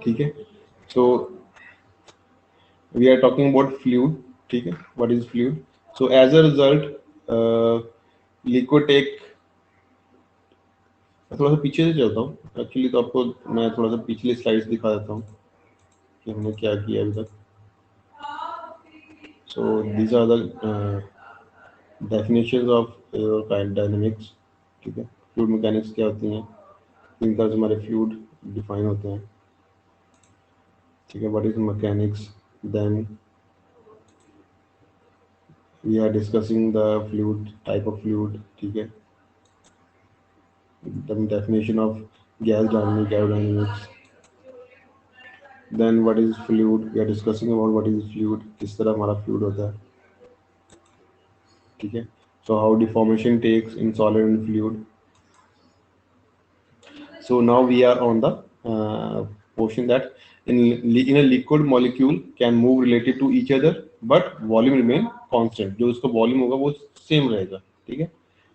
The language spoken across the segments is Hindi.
ठीक है। So we are talking about fluid, ठीक है, what is fluid. So as a result liquid take, थोड़ा सा पीछे से चलता हूँ एक्चुअली, तो आपको मैं थोड़ा सा पिछली स्लाइड्स दिखा देता हूँ कि हमने क्या किया अभी तक। So these are the definitions of kinetic dynamics, ठीक है। फ्लूइड मैकेनिक्स क्या होती हैं, तीन तरह से हमारे फ्लूइड डिफाइन होते हैं, ठीक है। What is mechanics, then we are discussing the fluid, type of fluid, ठीक है। Then definition of gas dynamic, aerodynamics, then what is fluid, we are discussing about what is fluid, किस तरह हमारा फ्लूइड होता है, ठीक है। So how deformation takes in solid and fluid. So now we are on the portion that in a liquid molecule can move relative to each other, but volume remain constant. जो इसका volume होगा वो same रहेगा, ठीक है,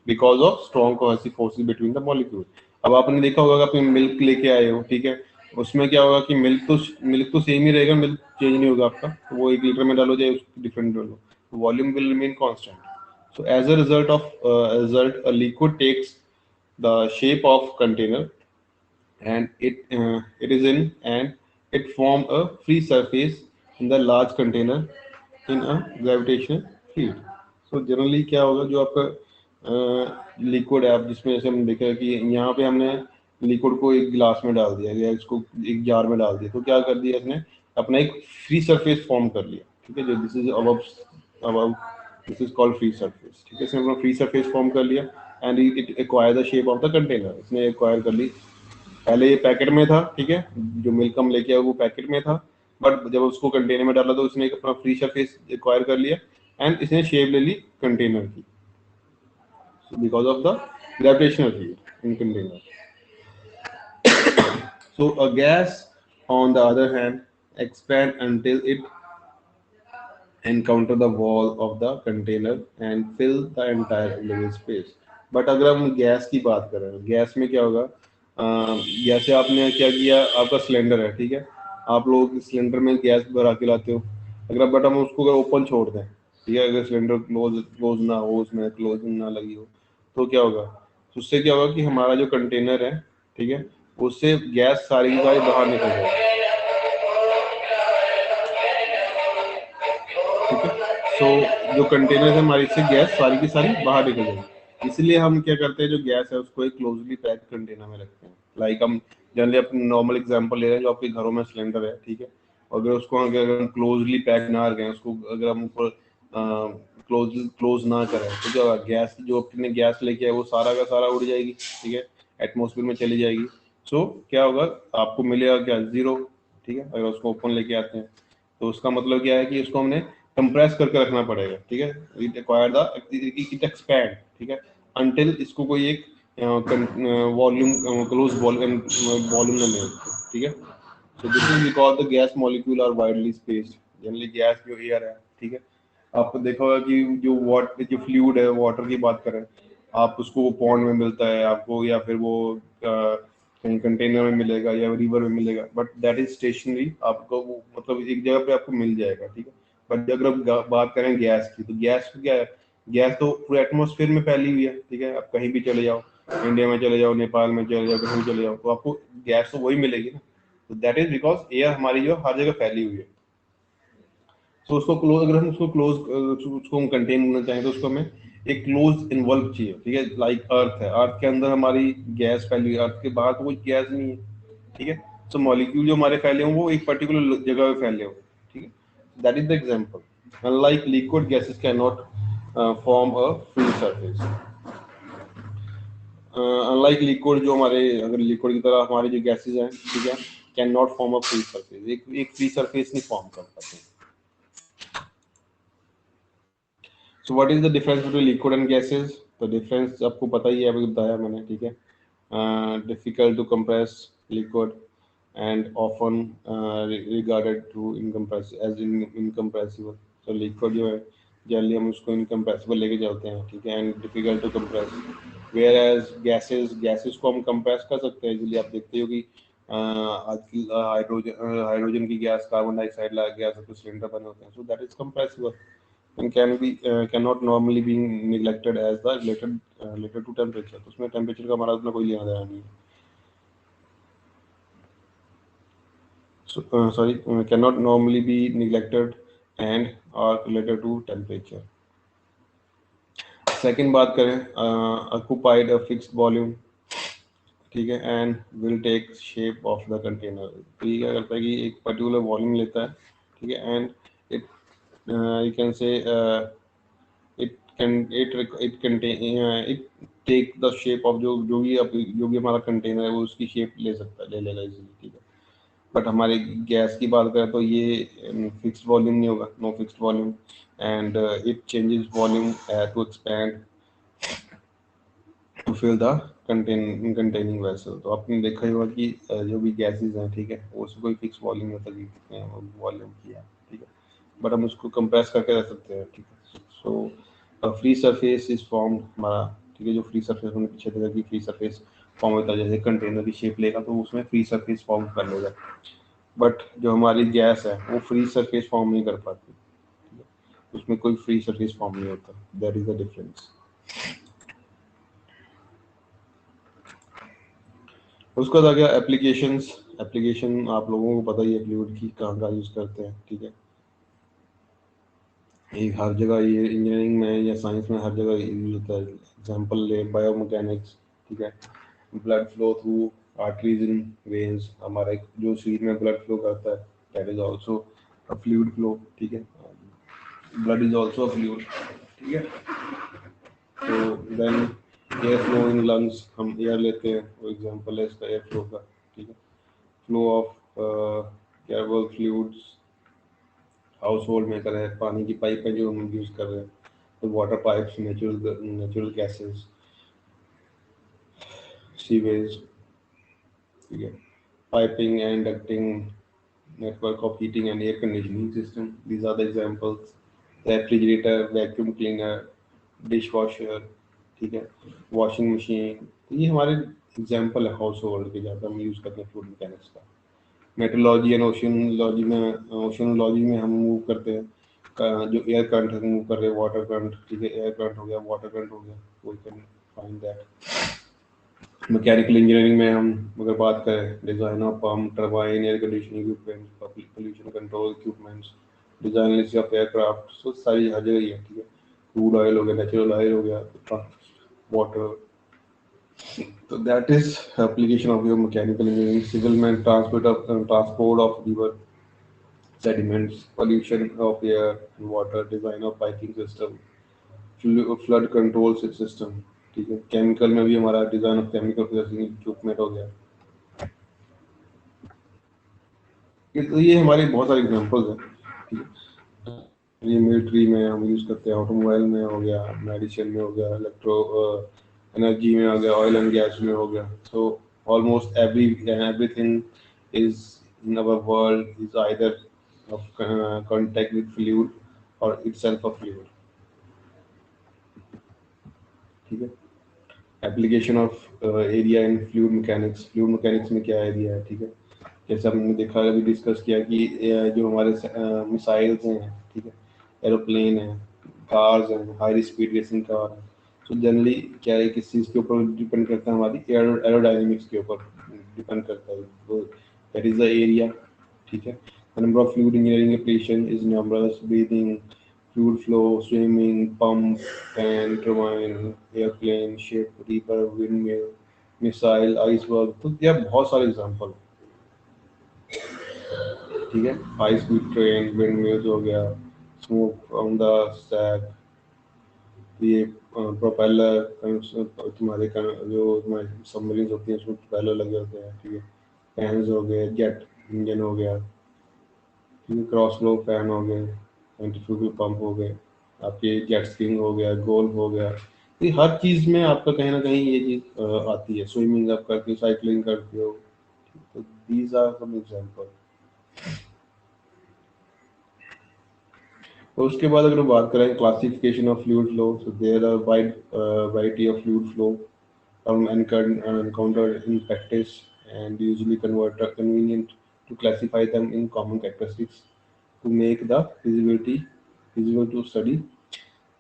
because of strong cohesive forces between the molecule. अब आपने देखा होगा कि आप मिल्क लेके आए हो, ठीक है, उसमें क्या होगा कि मिल्क तो सेम ही रहेगा, मिल्क चेंज नहीं होगा आपका, तो वो 1 लीटर में डालो चाहे डिफरेंट डालो, volume will remain constant. So as a result, a liquid takes the shape of container, and it is in and it form a free surface in the large container in a gravitational field. So generally क्या होगा, जो आपका लिक्विड है, आप जिसमें जैसे हम देखा कि यहाँ पे हमने लिक्विड को एक गिलास में डाल दिया या इसको एक जार में डाल दिया, तो क्या कर दिया इसने, अपना एक फ्री सरफेस फॉर्म कर लिया, ठीक है, जो दिस इज अब this is called free surface, ठीक है। इसने अपना फ्री सरफेस फॉर्म कर लिया and it acquire the shape of the container, इसने एक्वायर कर ली। पहले ये पैकेट में था, ठीक है, जो मिल्क हम लेके आए वो पैकेट में था, बट जब उसको कंटेनर में डाला तो इसने एक अपना फ्री सरफेस एक्वायर कर लिया एंड इसने शेप ले ली कंटेनर की, because of the gravitational field in container. So a gas, on the other hand, expand until it encounter the wall of the container and fill the entire living space. But अगर हम गैस की बात करें, गैस में क्या होगा, जैसे आपने क्या किया, आपका सिलेंडर है, ठीक है, आप लोग सिलेंडर में गैस भरा के लाते हो, अगर बट हम उसको अगर ओपन छोड़ दें, ठीक है, अगर सिलेंडर क्लोज ना हो, उसमें क्लोजिंग ना लगी हो, तो क्या होगा, उससे क्या होगा कि हमारा जो कंटेनर है, ठीक है, उससे गैस सारी की सारी बाहर निकल जाएगी, ठीक है। सो जो कंटेनर है हमारी, से गैस सारी की सारी बाहर निकल जाएगी, इसलिए हम क्या करते हैं, जो गैस है उसको एक क्लोजली पैक कंटेनर में रखते हैं. लाइक हम जनरली अपने नॉर्मल एग्जांपल ले रहे हैं, जो आपके घरों में सिलेंडर है, ठीक है, अगर उसको अगर हम क्लोजली पैक ना रखें, उसको अगर हम क्लोज ना करें, तो क्या होगा, गैस जो अपने गैस लेके आए वो सारा का सारा उड़ जाएगी, ठीक है, एटमोसफेयर में चली जाएगी. सो क्या होगा, आपको मिलेगा क्या, जीरो, ठीक है, अगर उसको ओपन लेके आते हैं, तो उसका मतलब क्या है कि उसको हमने कंप्रेस करके रखना पड़ेगा, ठीक है, it acquire the it expand, ठीक है, अंटिल इसको कोई एक वॉल्यूम क्लोज वॉल्यूम ना मिले, ठीक है. So this is because the gas molecule are widely spaced. Generally gas जो एयर है, ठीक है, आपको देखा होगा कि जो फ्लूइड है, वाटर की बात करें, आप उसको वो पॉन्ड में मिलता है आपको, या फिर वो कहीं कंटेनर में मिलेगा या रिवर में मिलेगा, बट दैट इज स्टेशनरी, आपको वो मतलब एक जगह पे आपको मिल जाएगा, ठीक है. बट अगर हम बात करें गैस की, तो गैस क्या है, गैस तो पूरे एटमोसफेयर में फैली हुई है, ठीक है, आप कहीं भी चले जाओ, इंडिया में चले जाओ, नेपाल में चले जाओ, कहीं भी चले जाओ, तो आपको गैस तो वही मिलेगी ना. तो दैट इज बिकॉज एयर हमारी जो हर जगह फैली हुई है. तो उसको क्लोज, अगर हम उसको क्लोज, उसको हम कंटेन करना चाहें, तो उसको हमें एक क्लोज इन्वॉल्व चाहिए, ठीक है. लाइक अर्थ है, अर्थ के अंदर हमारी गैस फैली हुई है, अर्थ के बाहर तो कोई गैस नहीं है, ठीक है. सो मॉलिक्यूल जो हमारे फैले हों वो एक पर्टिकुलर जगह पे फैले हो, ठीक है. That is the example. Unlike liquid, gases can not form a free surface. Unlike liquid, जो हमारे अगर लिक्विड की तरह हमारे जो गैसेस हैं, ठीक है, can not form a free surface, एक फ्री सरफेस नहीं फॉर्म कर पाते. So what is the difference between liquid and gases. तो डिफरेंस आपको पता ही है, अभी बताया मैंने, ठीक है. Difficult to compress liquid and often regarded to incompressible. तो लिक्विड जो है जनरली हम उसको इनकम्प्रेसिबल लेके चलते हैं, ठीक है, and difficult to compress. Whereas gases को हम कंप्रेस कर सकते हैं, इसलिए आप देखते हो कि आजकल हाइड्रोजन की गैस, कार्बन डाइऑक्साइड ला गैस के सिलेंडर बने होते हैं, so that is compressible and cannot normally be neglected as the related to temperature. तो उसमें टेम्परेचर का हमारा उसमें कोई लेना देना नहीं है. So, sorry, cannot normally be neglected and are related to temperature. Second बात करें, occupied a fixed volume, ठीक है, and will take shape of the container. तो ये क्या करता है कि एक पर्टिकुलर वॉल्यूम लेता है, ठीक है, and it you can say it contain it take the shape of जो भी हमारा कंटेनर है वो उसकी शेप ले सकता है, ले लेगा इजीली, ठीक है. बट हमारे गैस की बात करें तो ये फिक्स्ड वॉल्यूम नहीं होगा, no fixed volume, and it changes volume to expand to fill the containing vessel. तो आपने देखा ही होगा कि जो भी गैसेस हैं, ठीक है, वो उसको कोई फिक्स वॉल्यूम होता है कि कितने वॉल्यूम किया, ठीक है, बट हम उसको कंप्रेस करके रख सकते हैं, ठीक है. So free surface is form हमारा, ठीक है, जो फ्री सरफेस हमने पीछे देखा कि फ्री सरफेस फॉर्म होता है, जैसे कंटेनर की शेप लेगा तो उसमें फ्री सरफेस फॉर्म कर लेगा. बट जो हमारी गैस है वो फ्री सरफेस फॉर्म नहीं कर पाती, ठीक है, उसमें कोई फ्री सरफेस फॉर्म नहीं होता. That is the difference. उसका था क्या एप्लीकेशंस. एप्लीकेशन आप लोगों को पता ही है फ्लूइड की कहाँ कहाँ यूज़ करते हैं, ठीक है. ये हर जगह, ये इंजीनियरिंग में या साइंस में हर जगह यूज होता है. एग्जांपल ले बायोमैकेनिक्स, ठीक है, blood flow through arteries in veins. हमारा एक जो शरीर में ब्लड फ्लो करता है, that is also a fluid flow, ठीक है. Blood is also a fluid, ठीक है. तो then air flow in lungs, हम एयर लेते हैं, वो एग्जांपल है इसका एयर फ्लो का, ठीक है. फ्लो ऑफ क्या बोल फ्लूइड्स हाउस होल्ड में कर रहे हैं, पानी की पाइपें जो हम यूज़ कर रहे हैं, तो water pipes, natural gases, sewage, ठीक है, piping and ducting, network of heating and air conditioning system. These are the examples. Refrigerator, vacuum cleaner, dishwasher, ठीक है, वॉशिंग मशीन. तो ये हमारे एग्जाम्पल है हाउस होल्ड के, ज़्यादा हम यूज़ करते हैं फ्लूइड मैकेनिक्स का. मेट्रोलॉजी एंड ओशनोलॉजी में हम मूव करते हैं जो एयर करंट है मूव कर रहे हैं, वाटर करंट, ठीक है, एयर करंट हो गया, वाटर करंट हो गया, we can find that. Mechanical engineering में हम अगर बात करें, design of pump, turbine, air conditioning equipment, pollution control equipments, design list of aircraft, so सारी हर जगह ही है, ठीक है. क्रूड ऑयल हो गया, नेचुरल ऑयल हो गया, वाटर. तो that is application of your mechanical engineering. Civil में transport of river sediments, pollution of air and water, design of piping system, flood control system, ठीक है. केमिकल में भी हमारा design of chemical processing equipment हो गया. ये हमारे बहुत सारे एग्जांपल्स हैं, ठीक है. ये मिलिट्री में हम यूज करते हैं, ऑटोमोबाइल में हो गया, मेडिसिन में हो गया, इलेक्ट्रो एनर्जी में हो गया, ऑयल एंड गैस में हो गया. So almost everything is in our world is either of contact with fluid or itself a fluid, ठीक है. Application of area in fluid mechanics. Fluid mechanics में क्या एरिया है, ठीक है. जैसे हमने देखा, अभी डिस्कस किया कि जो हमारे मिसाइल्स हैं, ठीक है, एरोप्लेन है, कार्स हैं, हाई स्पीड रेसिंग कार है. तो जनरली क्या है, किस चीज़ के ऊपर डिपेंड करता है, हमारी एरोडायनेमिक्स के ऊपर डिपेंड करता है. तो दैट इज द एरिया, ठीक है. The number of fluid engineering application is numerous: breathing, fluid flow, swimming, pump, fan, turbine, airplane, ship, reaper, windmill, missile, iceberg. तो यह बहुत सारे एग्जांपल, ठीक है. हाई स्पीड ट्रेन, विंडमिल्स हो गया, स्मोक फ्रॉम द स्टैक, ये प्रोपेलर, तुम्हारे जो तुम्हारे सबमरीन होती हैं उसमें प्रोपेलर लगे होते हैं, ठीक है. फैंस हो गए, जेट इंजन हो गया, क्रॉस फ्लो फैन हो गए, सेंट्रीफ्यूगल पंप हो गए, आपके जेट स्कीइंग हो गया, गोल्फ हो गया. ये हर चीज में आपका कहीं ना कहीं ये चीज आती है. स्विमिंग आप करते हो, साइकिलिंग करते हो, तो दीज आर सम एग्जांपल. और उसके बाद अगर बात करें classification of fluid flow, so there are wide variety of fluid flow encountered in practice and usually convenient to classify them in common characteristics to make the feasibility feasible to study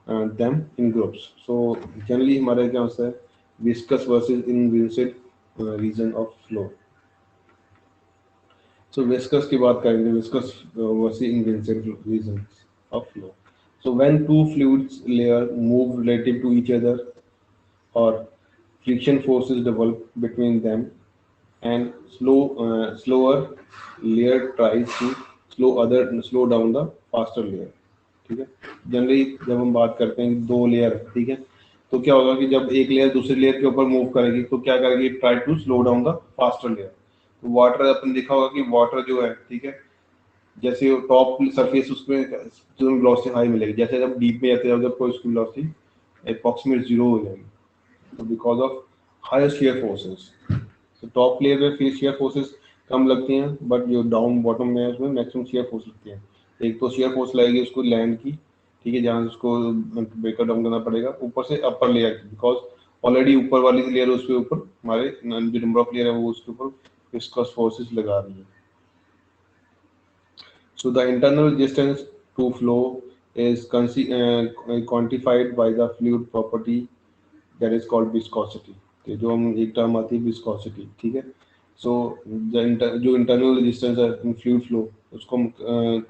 them in groups. So generally हमारे क्या होता है viscous versus inviscid region of flow. So viscous की बात करेंगे viscous versus inviscid regions of flow. So when two fluids layer move relative to each other or friction forces develop between them and slower layer tries to slow down the faster layer. ठीक है जनरली जब हम बात करते हैं कि दो लेयर ठीक है तो क्या होगा कि जब एक लेयर दूसरी लेयर के ऊपर मूव करेगी तो क्या करेगी try to slow down the faster layer तो वाटर अपन देखा होगा कि वाटर जो है ठीक है जैसे टॉप सरफेस उसमें जो वेलोसिटी हाई मिलेगी जैसे जब डीप में जाते जाओगे आपको उसकी वेलोसिटी अप्रॉक्सीमेट जीरो हो जाएगी so because of higher shear forces so top layer में फिर shear forces कम लगती हैं बट जो डाउन बॉटम में है उसमें मैक्सिमम shear force लगती है एक तो shear force लगेगी उसको लैंड की ठीक है जहाँ से उसको ब्रेकर डाउन करना पड़ेगा ऊपर से अपर लेयर की बिकॉज ऑलरेडी ऊपर वाली लेयर उसके ऊपर हमारे जो नंबर ऑफ लेयर है वो उसके ऊपर विस्कस फोर्सेस लगा रही है so the internal resistance to flow is quantified by the fluid property that is called viscosity तो जो हम एक टर्म आती है viscosity ठीक है सो जो इंटरनल रेजिस्टेंस है इन फ्लूइड फ्लो उसको हम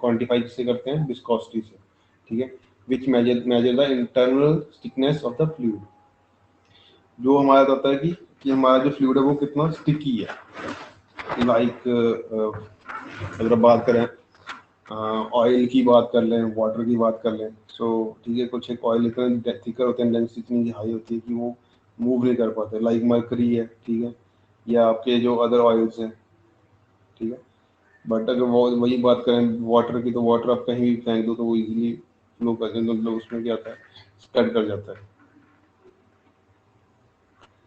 क्वांटिफाई किससे करते हैं viscosity से ठीक है which measure the internal stickiness of the fluid जो हमारा होता है कि हमारा जो फ्लूइड है वो कितना स्टिकी है लाइक अगर बात करें ऑयल की बात कर लें वाटर की बात कर लें सो ठीक है कुछ एक ऑयल इतना थिकर होते हैं डेंसिटी इतनी हाई होती है कि वो मूव नहीं कर पाते लाइक मरकरी है ठीक है या आपके जो अदर ऑयल्स हैं ठीक है बट अगर वो वही बात करें वाटर की तो वाटर आप कहीं भी फेंक दो तो वो इजीली फ्लो कर मतलब उसमें क्या होता है स्प्रेड कर जाता है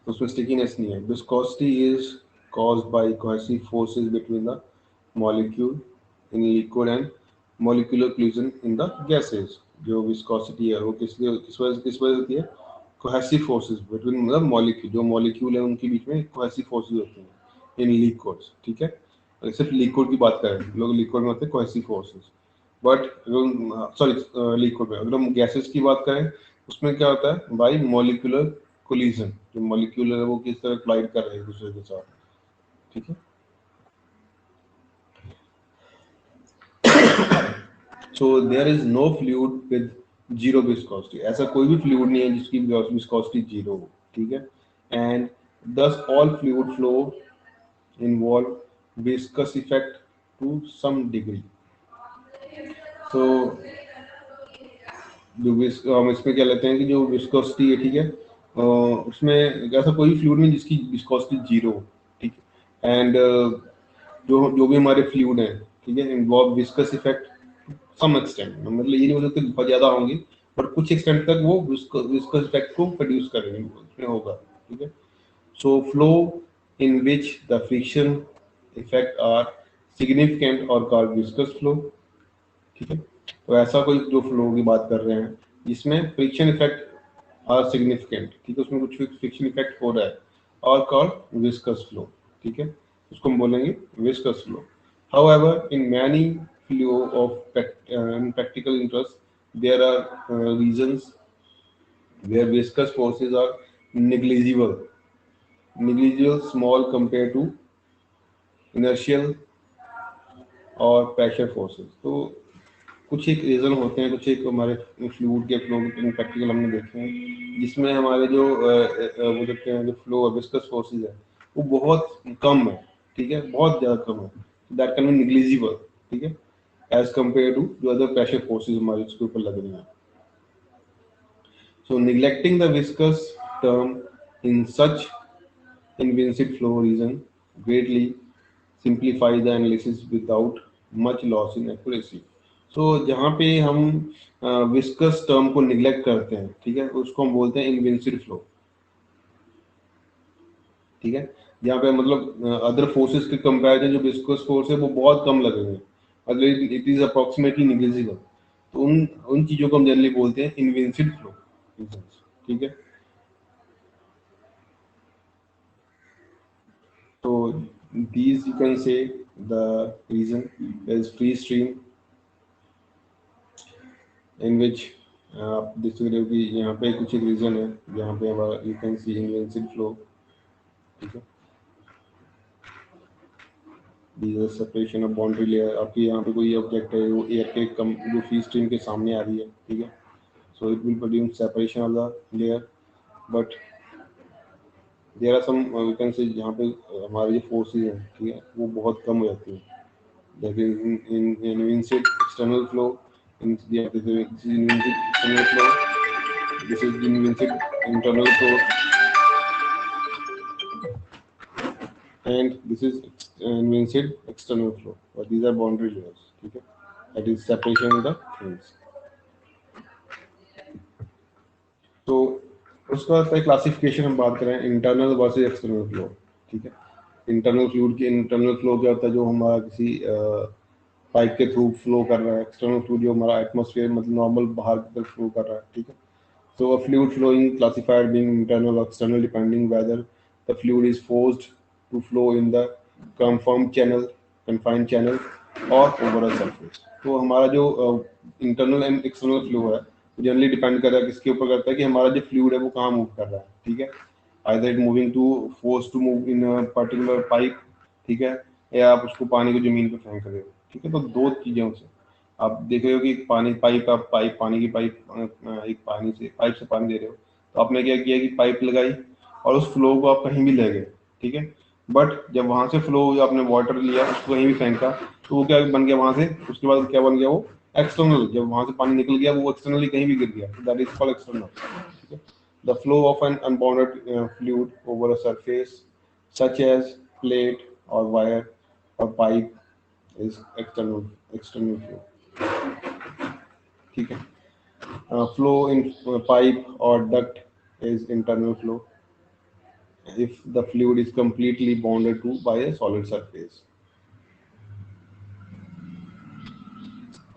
तो उसमें स्टिकीनेस नहीं है viscosity is caused by cohesive forces between the molecule in liquid and molecular collision in the gases जो विस्कोसिटी है वो किस वजह होती है cohesive forces between the molecule जो molecule है उनके बीच में cohesive forces होती हैं in liquids ठीक है अगर सिर्फ लिक्विड की बात करें लोग लिक्विड में होते हैं cohesive forces but sorry liquid में अगर हम गैसेस की बात करें उसमें क्या होता है बाई मोलिकुलर कोलिजन जो मोलिक्यूल है वो किस तरह कोलाइड कर रहे हैं एक दूसरे के साथ ठीक है so there is no fluid with zero viscosity ऐसा कोई भी फ्लूइड नहीं है जिसकी विस्कोसिटी जीरो हो ठीक है and thus all fluid flow involve viscous effect to some degree तो जो हम इसमें क्या लेते हैं कि जो विस्कोसिटी है ठीक है उसमें ऐसा कोई फ्लूइड नहीं जिसकी विस्कोसिटी जीरो ठीक है एंड जो भी हमारे फ्लूइड हैं ठीक है involve viscous effect some extent मतलब ये नहीं हो सकता बहुत ज्यादा होंगे बट कुछ एक्सटेंट तक वो विस्कस इफेक्ट को प्रोड्यूस करेंगे उसमें होगा ठीक है so flow in which the friction effect are significant और कॉल्ड विस्कस फ्लो ठीक है तो ऐसा कोई जो फ्लो की बात कर रहे हैं जिसमें फ्रिक्शन इफेक्ट आर सिग्निफिकेंट ठीक है उसमें कुछ फ्रिक्शन इफेक्ट हो रहा है और कॉल्ड विस्कस फ्लो ठीक है उसको हम बोलेंगे viscous flow however in many flow of practical interest there are regions where viscous forces are negligible small compared to inertial और प्रेशर फोर्सेस तो कुछ एक रीजन होते हैं कुछ एक हमारे फ्लूइड के फ्लो प्रैक्टिकल हमने देखे हैं जिसमें हमारे जो वो देखते हैं जो फ्लो विस्कस फोर्सेस है वो बहुत कम है ठीक है बहुत ज़्यादा कम है दैट कैन बी निग्लिजिबल ठीक है एज कम्पेयर टू जो अदर प्रेशर फोर्सेस हमारे उसके ऊपर लग रही हैं so neglecting the viscous term in such inviscid flow region greatly simplify the analysis without much loss in accuracy सो जहाँ पे हम विस्कस टर्म को निग्लेक्ट करते हैं ठीक है उसको हम बोलते हैं इनविंसिड फ्लो ठीक है जहाँ पे मतलब अदर फोर्सेस के कंपैरिजन जो विस्कस फोर्स है वो बहुत कम लगेंगे अगर इट इज अप्रोक्सीमेटली निग्लिजिबल तो उन चीजों को हम जनरली बोलते हैं इनविंसिड फ्लो ठीक है तो these you can say the reason is free stream in which आप देख सकते हो कि यहाँ पे कुछ एक रीजन है जहाँ पे हमारा you can see invisible flow, ठीक है। These separation of boundary layer, आपकी यहाँ पे कोई ऑब्जेक्ट है वो एयर के कम जो फ्री स्ट्रीम के सामने आ रही है, ठीक है। So it will produce separation of the layer, but there are some we can say जहाँ पे हमारे जो फोर्सेज हैं, ठीक है, वो बहुत कम हो जाती है। लेकिन in invisible external flow, in this is invisible external flow, this is invincible internal flow, and this is invincible external flow, but these are boundary layers, ठीक है। that is separation of the things। तो उसका क्लासिफिकेशन हम बात करें इंटरनल वर्सेस एक्सटर्नल फ्लो, ठीक है। इंटरनल फ्लूइड की इंटरनल फ्लो क्या होता है, जो हमारा किसी पाइप के थ्रू फ्लो कर रहा है। एक्सटर्नल फ्लो जो हमारा एटमॉस्फेयर मतलब नॉर्मल बाहर की तरफ फ्लो कर रहा है, ठीक है। So a fluid flowing classified being internal or external depending whether the fluid is forced to flow in the confined channel or over a surface। तो हमारा जो इंटरनल एंड एक्सटर्नल फ्लो है वो जनरली डिपेंड कर रहा है किसके ऊपर करता है कि हमारा जो फ्लूइड है वो कहाँ मूव कर रहा है, ठीक है। Either it moving to force to move in particular pipe, ठीक है, या आप उसको पानी को जमीन पे फेंक रहे हो, ठीक है। तो दो चीज़ों से आप देख रहे हो कि पानी पाइप, आप पाइप पानी की पाइप एक पाइप से पानी दे रहे हो, तो आपने क्या किया कि पाइप लगाई और उस फ्लो को आप कहीं भी ले गए, ठीक है। बट जब वहां से फ्लो आपने वाटर लिया उसको कहीं भी फेंका तो वो क्या बन गया वहां से, उसके बाद क्या बन गया वो एक्सटर्नल। जब वहां से पानी निकल गया वो एक्सटर्नली कहीं भी गिर गया, दैट इज कॉल्ड एक्सटर्नल, ठीक है। The flow of an unbounded fluid over a surface such as plate और वायर और पाइप इज एक्सटर्नल फ्लो, ठीक है। फ्लो इन पाइप और duct is internal flow if the fluid is completely bonded to by a solid surface।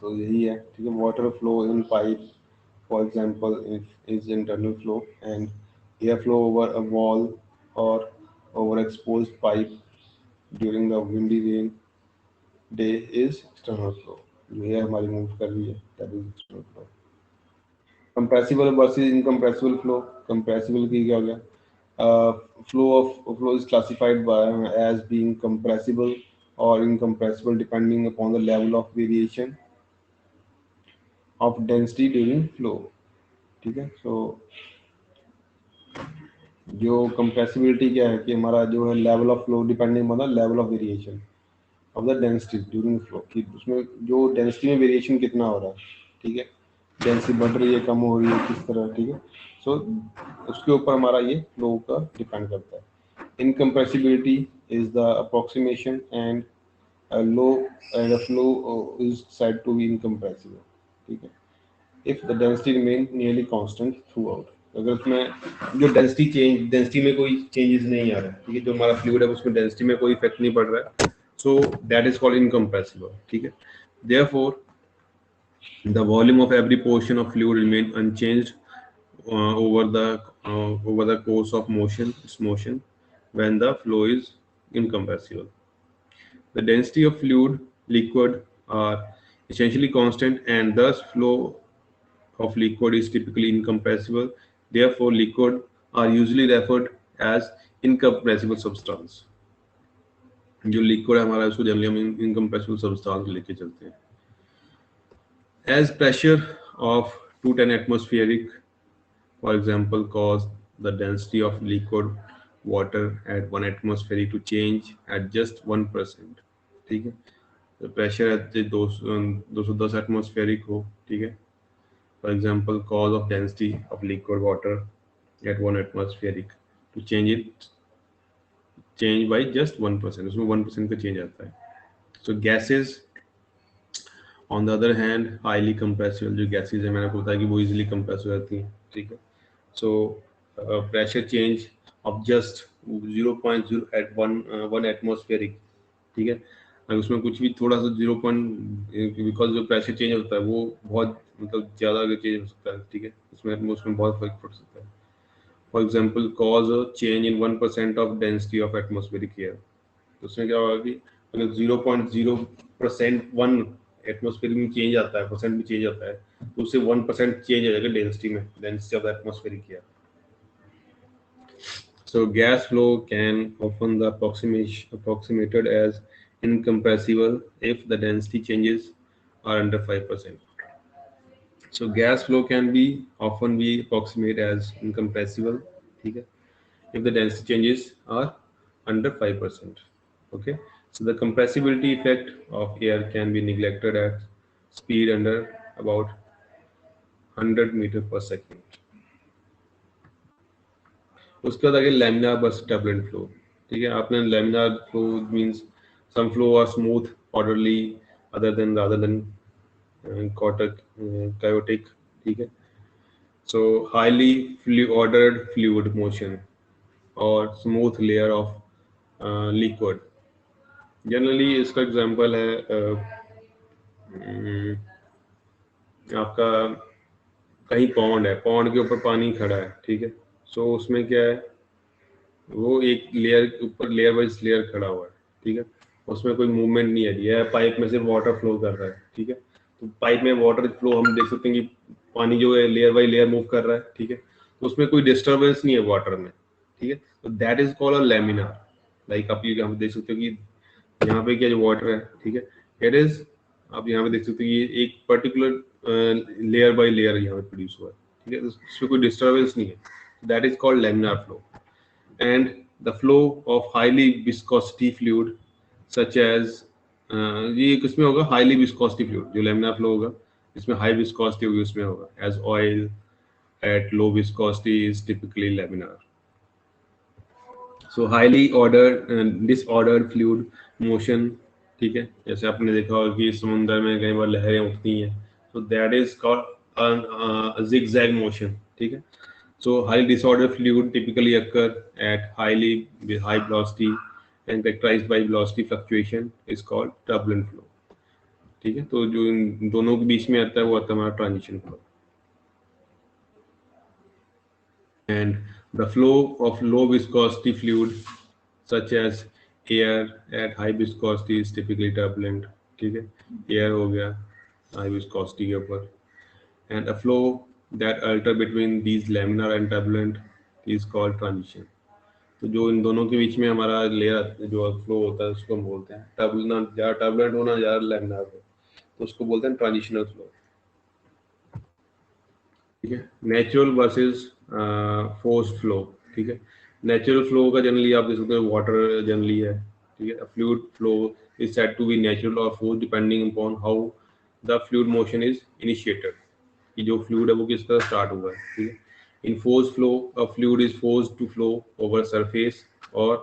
तो यही है, ठीक है। Water flow in pipe for example is internal flow, and air flow over a wall or over exposed pipe during the windy rain day is external flow। जो एयर हमारी मूव कर रही है that is external flow। Compressible versus incompressible flow. Compressible की क्या हो गया, flow is classified by as being compressible or incompressible depending upon the level of variation of density during flow, ठीक है। सो जो कंप्रेसिबिलिटी क्या है कि हमारा जो है level of flow depending on the level of variation of the density during flow, कि उसमें जो डेंसिटी में वेरिएशन कितना हो रहा है, ठीक है। डेंसिटी बढ़ रही है, कम हो रही है, किस तरह, ठीक है। सो उसके ऊपर हमारा ये फ्लो का डिपेंड करता है। Incompressibility is the approximation and a low and a flow is said to be incompressible, ठीक है। If the density remain nearly constant throughout, अगर उसमें जो डेंसिटी में कोई चेंजेस नहीं आ रहा है, ठीक है, जो हमारा फ्लूइड है उसमें डेंसिटी में कोई इफेक्ट नहीं पड़ रहा है, so that is called incompressible, ठीक है। Therefore the volume of every portion of fluid remain unchanged over the course of motion when the flow is incompressible। The density of fluid liquid are essentially constant and thus flow of liquid is typically incompressible। Therefore liquid are usually referred as incompressible substance। जो लिक्विड है हमारा उसको जनरली हम इनकम्प्रेसिबल सब्सटेंस लेके चलते हैं। As pressure of 210 atmospheric, for example, cause the density of liquid water at 1 atmosphere to change at just 1%, ठीक है। तो प्रेशर है 210 एटमॉस्फेरिक हो, ठीक है। For example cause of density of liquid water at 1 atmospheric to change by just 1%, उसमें 1% का चेंज आता है। So gases on the other hand highly compressible, जो गैसेज है मैंने आपको बताया कि वो इजीली कंप्रेस हो जाती हैं, ठीक है। So pressure change of just 0.0 at 1 atmospheric, ठीक है। अगर उसमें कुछ भी थोड़ा सा 0. बिकॉज जो प्रेशर चेंज होता है वो बहुत मतलब ज़्यादा अगर चेंज हो सकता है, ठीक है, उसमें बहुत फर्क पड़ सकता है। For example cause change in 1% of density of atmospheric air, तो उसमें क्या होगा कि अगर 0.0% 1 एटमॉस्फेयर में चेंज आता है, परसेंट में चेंज आता है, तो उससे 1% चेंज आ जाएगा डेंसिटी में, density of the atmospheric air. So gas flow can often the approximated as incompressible if the density changes are under 5%. So gas flow can be often be approximate as incompressible, ठीक है, if the density changes are under 5%. Okay, so the compressibility effect of air can be neglected at speed under about 100 meter per second. उसके बाद आगे लैमिनार बस टर्बुलेंट फ्लो. ठीक है, आपने laminar flow means some flow are smooth orderly other than chaotic. ठीक है, so highly ordered fluid motion or smooth layer of liquid. Generally इसका एग्जांपल है आपका कहीं पॉन्ड है, पॉन्ड के ऊपर पानी खड़ा है. ठीक है, सो उसमें क्या है, वो एक लेयर के ऊपर लेयर वाइज लेयर खड़ा हुआ है. ठीक है, उसमें कोई मूवमेंट नहीं है, यह पाइप में से वाटर फ्लो कर रहा है. ठीक है, तो पाइप में वाटर फ्लो हम देख सकते हैं कि पानी जो है लेयर बाई लेयर मूव कर रहा है. ठीक है, तो उसमें कोई डिस्टर्बेंस नहीं है वाटर में. ठीक है, तो that is called a laminar. Like आप ये हम देख सकते हो कि यहाँ पे क्या जो वाटर है, ठीक है, इट इज, आप यहाँ पे देख सकते हो ये एक पर्टिकुलर लेयर बाय लेयर यहाँ पे प्रोड्यूस हुआ है. ठीक है, तो इसमें कोई डिस्टर्बेंस नहीं है. That is called laminar flow. And the flow of highly viscosity fluid such as ये किसमें होगा, highly viscosity fluid जो laminar flow होगा, इसमें high viscosity होगी, उसमें होगा, as oil at low viscosity is typically laminar. So highly ordered and disordered fluid motion. ठीक है, जैसे आपने देखा होगा कि समुद्र में कई बार लहरें उठती हैं, so that is called zigzag motion. ठीक है, so highly disordered fluid typically occur at high velocity and characterized by velocity fluctuation is called turbulent flow. ठीक है, तो जो इन दोनों के बीच में आता है वो आता है हमारा transition flow. And the flow of low viscosity fluid such as air at high viscosity is typically turbulent. ठीक है, एयर हो गया high viscosity के ऊपर. And a flow that alter between these laminar and turbulent is called transition. तो जो इन दोनों के बीच में हमारा लेयर जो फ्लो होता है उसको हम बोलते हैं टर्बुलेंट, या टर्बुलेंट होना या लैमिनार हो, तो उसको बोलते हैं ट्रांजिशनल फ्लो. ठीक है, नेचुरल वर्सेस फोर्स्ड फ्लो. ठीक है, नेचुरल फ्लो का जनरली आप देख सकते हो वाटर जनरली है. ठीक है, fluid flow is said to be natural और force depending upon how the fluid motion is initiated, कि जो फ्लूइड है वो किस तरह स्टार्ट हुआ है. ठीक है, in force flow a fluid is forced to flow over surface और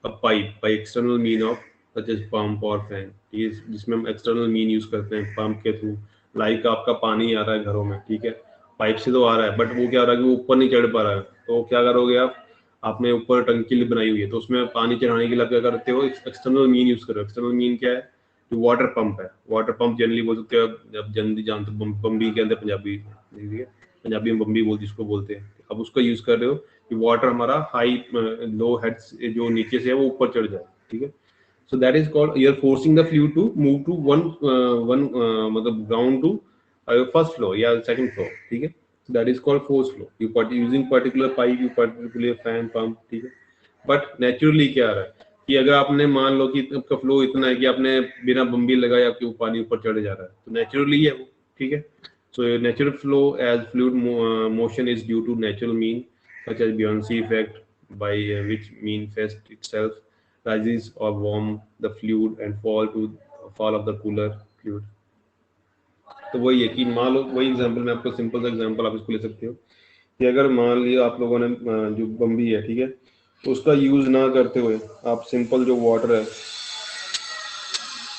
a pipe by external mean of such as pump और फैन. ठीक है, जिसमें हम एक्सटर्नल मीन यूज करते हैं पंप के थ्रू. लाइक आपका पानी आ रहा है घरों में, ठीक है, पाइप से तो आ रहा है, बट वो क्या हो रहा है कि वो ऊपर नहीं चढ़ पा रहा है, तो क्या करोगे आप, आपने ऊपर टंकी बनाई हुई है, तो उसमें पानी चढ़ाने के लिए क्या करते हो, एक्सटर्नल मीन यूज करो. एक्सटर्नल मीन क्या है, जो वाटर पंप है. वाटर पंप जनरली बोल सकते हो, जब जल्दी जानते हो बम्बी के अंदर पंजाबी, ठीक है, पंजाबी में बम्बी जिसको बोलते हैं, अब उसका यूज कर रहे हो कि वाटर हमारा हाई लो हेड जो नीचे से है वो ऊपर चढ़ जाए. ठीक है, so that is called you are forcing the fluid to move to one मतलब ground to first floor या second floor. ठीक है, so that is called force flow. You using particular pipe, you particular fan pump. ठीक है, but naturally क्या आ रहा है कि अगर आपने मान लो कि आपका फ्लो इतना है कि आपने बिना बम्बी लगाए आपके पानी ऊपर चढ़ जा रहा है, तो नेचुरली है वो. ठीक है, so natural flow as fluid motion is due to natural mean such as Buoyancy effect, by which mean fast itself rises or warm the fluid and fall of the cooler fluid. तो वही है कि मान लो, वही एग्जांपल मैं आपको सिंपल सा एग्जांपल आप इसको ले सकते हो कि अगर मान लिया आप लोगों ने जो बम्बी है, ठीक है, तो उसका यूज ना करते हुए आप सिंपल जो वाटर है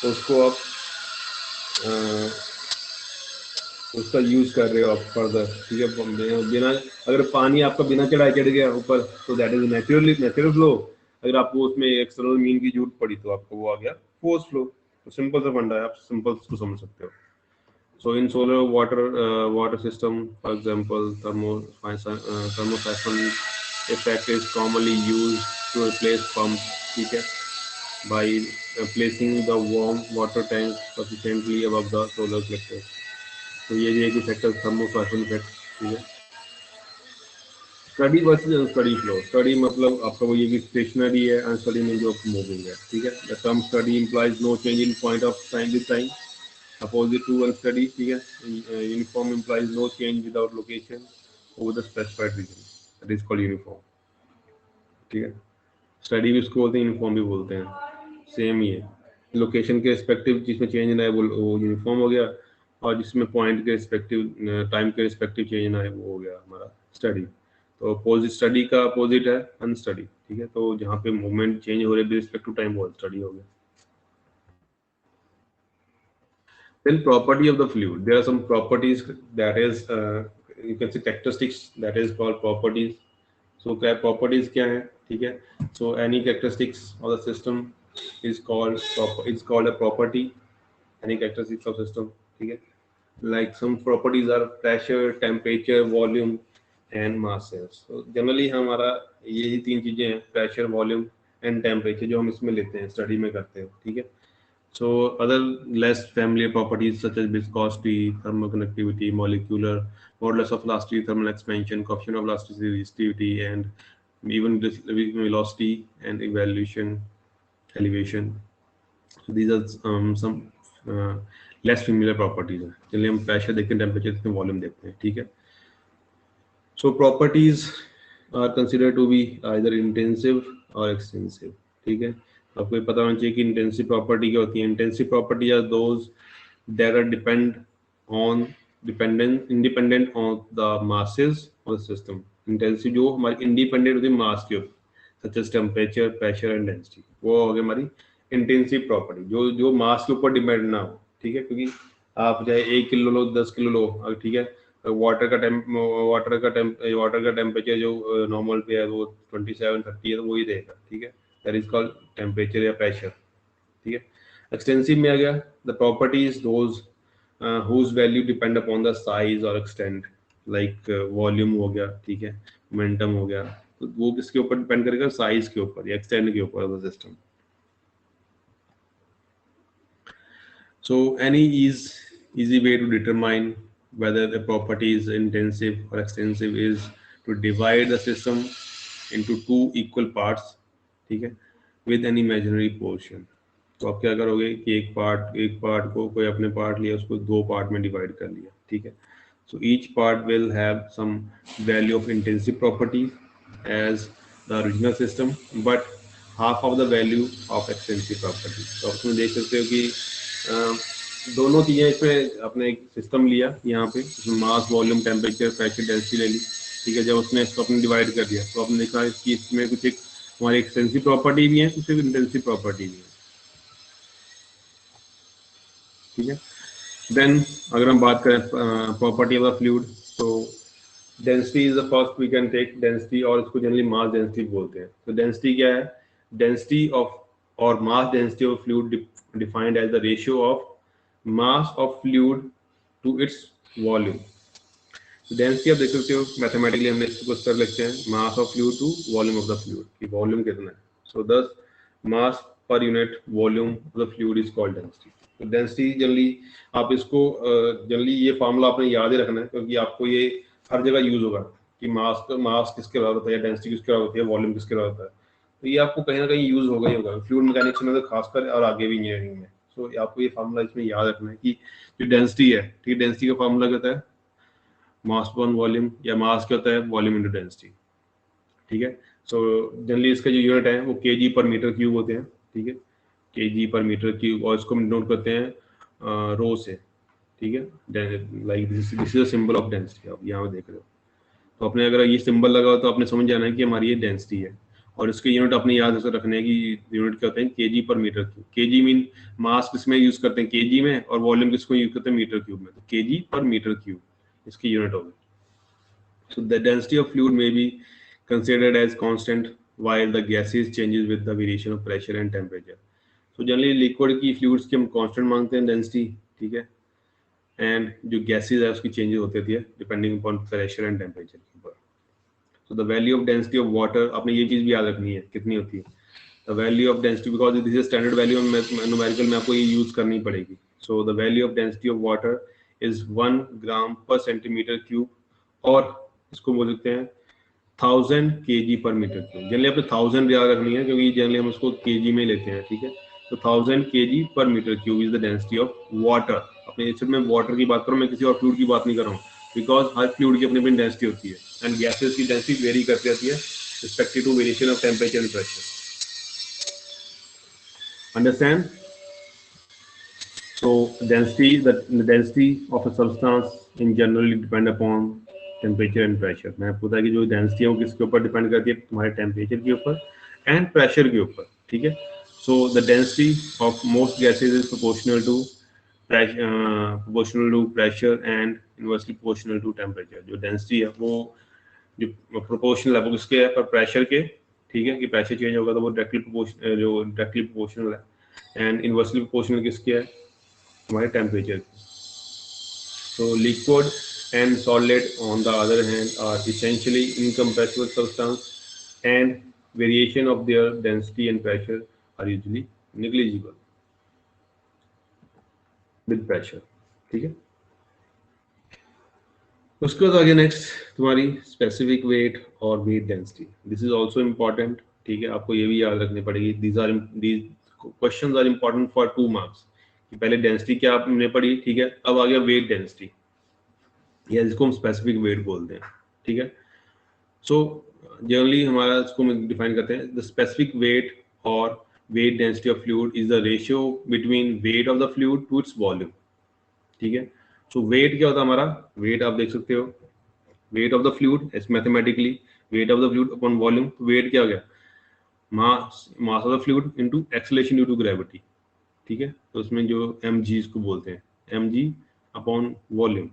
तो उसको आप उसका यूज कर रहे हो आप फर्दर. ठीक है, बिना, अगर पानी आपका बिना चढ़ाए चढ़ गया ऊपर, तो दैट इज नेचुरल फ्लो. अगर आपको उसमें एक्सटर्नल मीन की जरूरत पड़ी तो आपको वो आ गया फोर्स फ्लो. तो सिंपल सा फंडा है, आप सिंपल उसको समझ सकते हो. So in solar water system for example thermosyphon effect is commonly used to replace pumps. ठीक है, by placing the warm water tank sufficiently above the solar collectors. तो ये भी एक इफेक्ट है, थर्मोफ्लाशन इफेक्ट, ठीक है। Study versus unsteady flow. Study मतलब आपका वो ये कि स्टेशनरी है, अनस्टडी में जो मूविंग है, ठीक है। The term steady implies no change in point of time with time, opposite to unsteady, ठीक है। Uniform implies no change without location over the specified region, that is called uniform, ठीक है। स्टडी भी उसको बोलते हैं, यूनिफॉर्म भी बोलते हैं, सेम ही है। लोकेशन के रिस्पेक्टिव जिसमें चेंज ना है वो यूनिफॉर्म हो गया, और जिसमें पॉइंट के रिस्पेक्टिव, टाइम के रिस्पेक्टिव चेंज ना है वो हो गया हमारा स्टडी। तो अपोजिट, स्टडी का अपोजिट है अनस्टडी, ठीक है। तो जहाँ पे मूवमेंट चेंज हो रहे विद रिस्पेक्ट टू टाइम वो स्टडी हो गया। Then property of the fluid. There are some properties that is you can say characteristics that is called properties. So क्या properties क्या है, ठीक है। So any characteristics of the system is called a property. Any characteristics of system, ठीक है। Like some properties are pressure, temperature, volume and masses. So generally हमारा यही तीन चीजें हैं, pressure, volume and temperature, जो हम इसमें लेते हैं, स्टडी में करते हैं, ठीक है। So other less familiar properties such as viscosity, thermoconductivity, molecular, modulus of elasticity, thermal expansion, coefficient of elasticity, resistivity, and even this velocity and elevation. So these are some less familiar properties हैं। चलिए हम pressure देखते हैं, temperature देखते हैं, volume देखते हैं, ठीक है। So properties are considered to be either intensive or extensive, ठीक है। आपको ये पता होना चाहिए कि इंटेंसिव प्रॉपर्टी क्या होती है। Intensive property are those that are independent on the masses of the system. Intensive जो हमारी इंडिपेंडेंट होती है मास के ऊपर, such as temperature, pressure and density, वो हो गई हमारी इंटेंसिव प्रॉपर्टी, जो जो मास के ऊपर डिपेंड ना हो, ठीक है। क्योंकि आप चाहे 1 किलो लो, 10 किलो लो, ठीक है। वाटर का टेम्परेचर जो नॉर्मल पे है वो 27-30 है, तो वही देगा, ठीक है। दैट इज कॉल्ड टेम्परेचर या प्रेशर, ठीक है। एक्सटेंसिव में आ गया the properties those whose value depend upon the size or extent, like volume हो गया, ठीक है, मोमेंटम हो गया, तो वो किसके ऊपर डिपेंड करेगा, साइज के ऊपर या एक्सटेंट के ऊपर of the system. So any easy way to determine whether the property is intensive or extensive is to divide the system into two equal parts, ठीक है, with an imaginary portion। तो आप क्या करोगे कि एक पार्ट को कोई अपने पार्ट लिया, उसको 2 पार्ट में डिवाइड कर लिया, ठीक है। So each part will have some value of intensive property as the original system, but half of the value of extensive property। तो आप इसमें देख सकते हो कि दोनों चीजें इसमें अपने एक सिस्टम लिया, यहाँ पे इसमें मास, वॉल्यूम, टेम्परेचर, प्रेशर, डेंसिटी ले ली, ठीक है। जब उसने इसको अपने डिवाइड कर दिया तो आपने देखा कि इसमें कुछ एक हमारी एक्सटेंसिव प्रॉपर्टी भी है, कुछ एक इंटेंसिव प्रॉपर्टी भी है, ठीक है। देन अगर हम बात करें प्रॉपर्टी ऑफ द फ्लूइड, तो density is the first we can take density, और इसको जनरली मास डेंसिटी बोलते हैं। तो डेंसिटी क्या है, डेंसिटी ऑफ और mass density of fluid defined as the ratio of mass of fluid to its volume. Density आप देख सकते हो मैथमेटिकली, हमने इसको कर लिखते हैं mass of fluid to volume of the fluid, कि वॉल्यूम कितना है। So this mass per unit volume of the fluid is called density. तो डेंसिटी जनरली आप इसको जनरली ये फार्मूला आपने याद ही रखना है, क्योंकि आपको ये हर जगह यूज होगा कि मास किसके बराबर होता है या डेंसिटी किसके बराबर होती है, वॉल्यूम किसके बराबर होता है। तो ये आपको कहीं ना कहीं यूज होगा ही होगा फ्लूइड मैकेनिक्स में, तो खासकर और आगे भी इंजीनियरिंग में। सो आपको ये फार्मूला इसमें याद रखना है कि जो डेंसिटी है, ठीक है, डेंसिटी का फार्मूला क्या होता है, मास अपॉन वॉल्यूम, या मास क्या होता है, वॉल्यूम इनटू डेंसिटी, ठीक है। सो जनरली इसका जो यूनिट है वो केजी पर मीटर क्यूब होते हैं, ठीक है, केजी पर मीटर क्यूब, और इसको हम नोट करते हैं रो से, ठीक है। Like this is a symbol of density, आप यहाँ पे देख रहे हो। तो अपने अगर ये सिंबल लगा हो तो आपने समझ जाना है कि हमारी ये डेंसिटी है, और इसके यूनिट अपने याद से रखने हैं कि यूनिट क्या होते हैं, केजी पर मीटर क्यूब। केजी मीन मास किसमें यूज करते हैं, केजी में, और वॉल्यूम किसको यूज करते हैं, मीटर क्यूब में। तो केजी पर मीटर क्यूब इसकी यूनिट होगी। So the density of fluid may be considered as constant while the gases changes with the variation of pressure and temperature. So generally liquid की fluids की हम constant मांगते हैं density, ठीक है, and जो gases है उसकी changes होती रहती है depending upon pressure and temperature के ऊपर। So the value of density of water, आपने ये चीज भी याद रखनी है कितनी होती है। The value of density, because this is standard value, numerical में आपको ये यूज करनी पड़ेगी. So the value of density of water is 1 ग्राम पर सेंटीमीटर क्यूब, और इसको बोल सकते हैं 1000 kg पर मीटर क्यूब. जनरली आपने 1000 याद रखनी है क्योंकि जनरली हम उसको kg में लेते हैं. ठीक है, तो 1000 kg पर metre cube is the density of water. अपने सिर्फ मैं वाटर की बात करूँ, मैं किसी और फ्लूइड की बात नहीं कर रहा हूँ, बिकॉज हर फ्लूइड की अपनी अपनी डेंसिटी होती है, एंड गैसेस की डेंसिटी वेरी करती रहती है respective to variation of temperature and pressure. Understand? So the density of a substance in generally depend upon temperature and pressure. मैं आपको बताया कि जो डेंसिटी है वो किसके ऊपर डिपेंड करती है, तुम्हारे टेम्परेचर के ऊपर एंड प्रेशर के ऊपर. ठीक है, so the density of most gases is proportional to pressure and inversely proportional to temperature. जो डेंसिटी है वो जो प्रोपोर्शनल है वो किसके है, पर प्रेशर के. ठीक है, कि प्रेशर चेंज होगा तो वो डायरेक्टली प्रोपोर्शनल है, एंड इनवर्सली प्रोपोर्शनल किसके है, हमारे टेम्परेचर की. So liquid and solid on the other hand are essentially incompressible substance, and variation of their density and pressure are usually negligible with pressure. ठीक है, उसके बाद आगे नेक्स्ट तुम्हारी स्पेसिफिक वेट और weight density. This is also important. ठीक है, आपको ये भी याद रखनी पड़ेगी. These questions are important for 2 marks. पहले डेंसिटी क्या आपने पढ़ी, ठीक है, अब आ गया वेट डेंसिटी, या जिसको हम स्पेसिफिक वेट बोलते हैं. ठीक है, सो जनरली हमारा इसको डिफाइन करते हैं, द स्पेसिफिक वेट और weight density of fluid is the ratio between weight of the fluid to its volume. ठीक है, सो वेट क्या होता है हमारा, वेट आप देख सकते हो, weight of the fluid is mathematically weight of the fluid upon volume. Weight क्या हो गया, mass of the fluid into acceleration due to gravity. ठीक है, तो उसमें जो mg इसको बोलते हैं, mg अपॉन वॉल्यूम.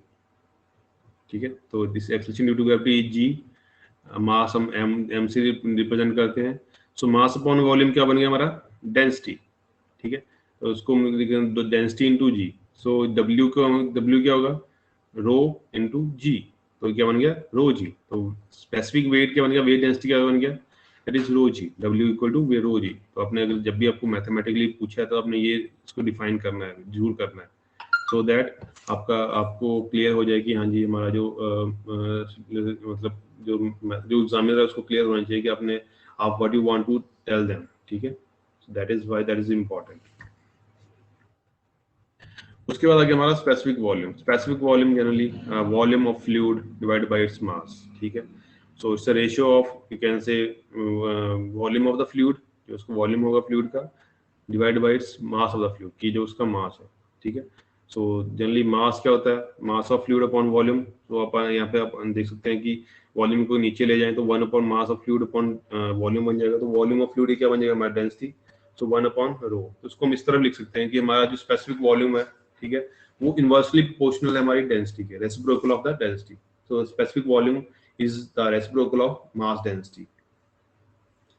ठीक है, तो this acceleration due to gravity g, mass हम m से रिप्रेजेंट करते हैं. सो मास अपॉन वॉल्यूम क्या बन गया हमारा, डेंसिटी. ठीक है, तो उसको डेंसिटी इनटू g. सो w क्या होगा, रो इनटू g, तो क्या बन गया, रो g. तो स्पेसिफिक वेट क्या बन गया, वेट डेंसिटी क्या बन गया, that is rho g, w equal to rho g. तो आपने अगर जब भी आपको मैथमेटिकली पूछा है तो आपने ये इसको डिफाइन करना है, जरूर करना है, सो दैट आपको क्लियर हो जाए कि हाँ जी हमारा जो मतलब जो एग्जामिनर है उसको क्लियर होना चाहिए कि आपने आप what you want to tell them. ठीक है, that is why that is important. उसके बाद आगे हमारा specific volume. Specific volume generally volume of fluid divided by its mass. ठीक है, so it's a ratio of, you can say, volume of the fluid, जो उसका वॉल्यूम होगा फ्लूइड का, divide by its mass of the fluid, की जो उसका मास है. ठीक है, सो जनरली मास क्या होता है, मास ऑफ फ्लूइड अपॉन वॉल्यूम. तो आप यहाँ पे आप देख सकते हैं कि वॉल्यूम को नीचे ले जाएं तो 1 upon mass of fluid upon volume बन जाएगा. तो वॉल्यूम ऑफ फ्लूइड क्या बन जाएगा, हमारा डेंसिटी. सो 1 अपॉन रो. तो उसको हम इस तरह लिख सकते हैं कि हमारा जो स्पेसिफिक वॉल्यूम है, ठीक है, वो इनवर्सली प्रोपोर्शनल है हमारी डेंसिटी के, reciprocal of the density. So specific volume is the reciprocal of mass density.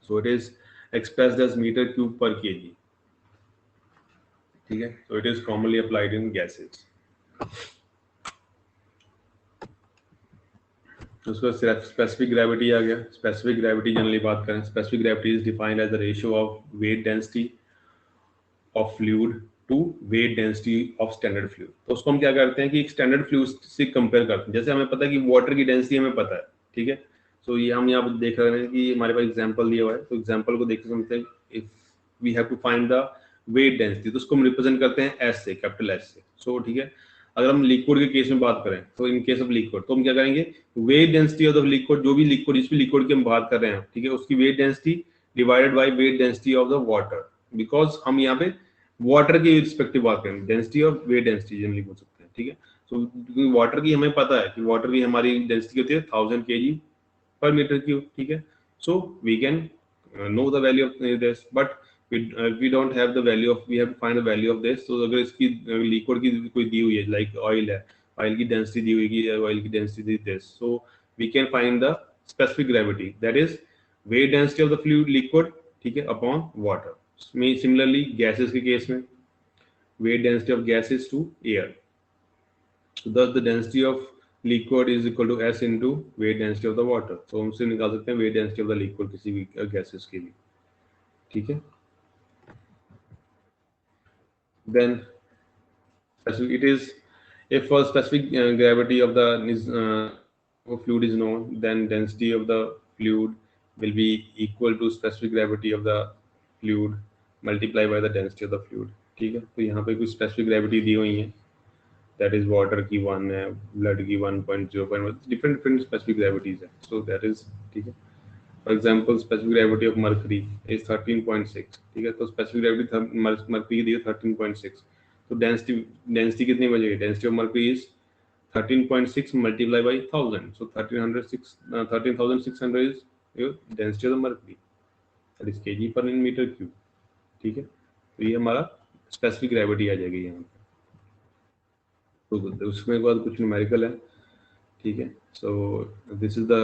So it is expressed as meter cube per kg. ठीक है, so it is commonly applied in gases. उसका सिर्फ स्पेसिफिक ग्रेविटी आ गया. स्पेसिफिक ग्रेविटी जनरली बात करें, specific gravity is defined as the ratio of weight density of fluid to weight density of standard fluid. तो उसको हम क्या करते हैं कि एक स्टैंडर्ड फ्लूइड से कंपेयर करते हैं. जैसे हमें पता है कि वाटर की डेंसिटी हमें पता है. ठीक है, सो ये हम यहाँ पर देख रहे हैं कि हमारे पास एग्जांपल दिया हुआ है. तो एग्जांपल को देख के समझते हैं, if we have to find the weight density, तो उसको हम रिप्रेजेंट करते हैं एस से, कैपिटल एस से. सो ठीक है, अगर हम लिक्विड के केस में बात करें, तो इन केस ऑफ लिक्विड तो हम क्या करेंगे, wait density of the liquid, जो भी लिक्विड, जिस भी लिक्विड की हम बात कर रहे हैं, ठीक है, उसकी weight density divided by weight density of the water. Because हम यहाँ पे वाटर की रिस्पेक्टिव बात करें, density of weight density generally बोल सकते हैं. ठीक है, सो वाटर की हमें पता है कि वाटर की हमारी डेंसिटी होती है 1000 kg per meter cube. ठीक है, so we can know the value of this, but we don't have the value of, we have to find the value of this. so अगर इसकी लिक्विड की कोई दी हुई है, लाइक ऑयल है, ऑयल की डेंसिटी दी हुई है, ऑयल की density this, so we can find the specific gravity, that is weight density of the fluid liquid, ठीक है, upon water. Similarly gases के केस में weight density of gases to air, so thus the density of liquid is equal to S into weight density of the water. So हमसे निकाल सकते हैं weight density of the liquid किसी भी gases के लिए. ठीक है। Then it is if a specific gravity of the fluid is known, then density of the fluid will be equal to specific gravity of the fluid multiplied by the density of the fluid। ठीक है, तो यहाँ पे कुछ स्पेसिफिक ग्रेविटी दी हुई है, दैट इज वाटर की 1 है, ब्लड की 1.0, डिफरेंट डिफरेंट स्पेसिफिक ग्रेविटीज है। सो दैट इज, ठीक है। For example specific gravity of mercury is 13.6, ठीक है। तो स्पेसिफिक ग्रेविटी मर्करी की दी है 13.6, तो डेंसिटी कितनी बचेगी? Density of mercury is 13.6 multiplied by 1000, so 13,600 is your density of the mercury, that is kg per meter cube। ठीक है, तो ये हमारा स्पेसिफिक ग्रेविटी आ जाएगी यहाँ पे। तो उसमें बाद कुछ न्यूमेरिकल है, ठीक है। So this is the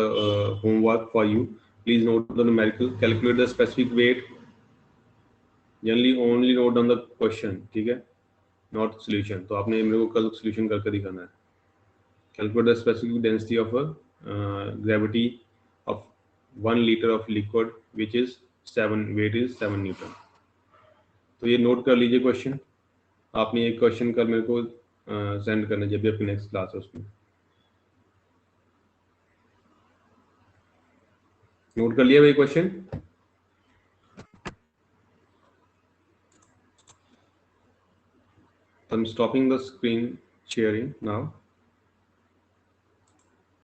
homework for you, please note the numerical, calculate the specific wait, generally only note down the question, ठीक है, नॉट सोल्यूशन। तो आपने मेरे को कल सोल्यूशन करके दिखाना है। Calculate the specific density of a gravity of 1 liter of liquid which is 7, weight is 7 Newton. तो ये नोट कर लीजिए क्वेश्चन, आपने ये क्वेश्चन कर मेरे को सेंड करना जब भी आपकी नेक्स्ट क्लास है उसमें। नोट कर लिया भाई question? I'm stopping the screen sharing now।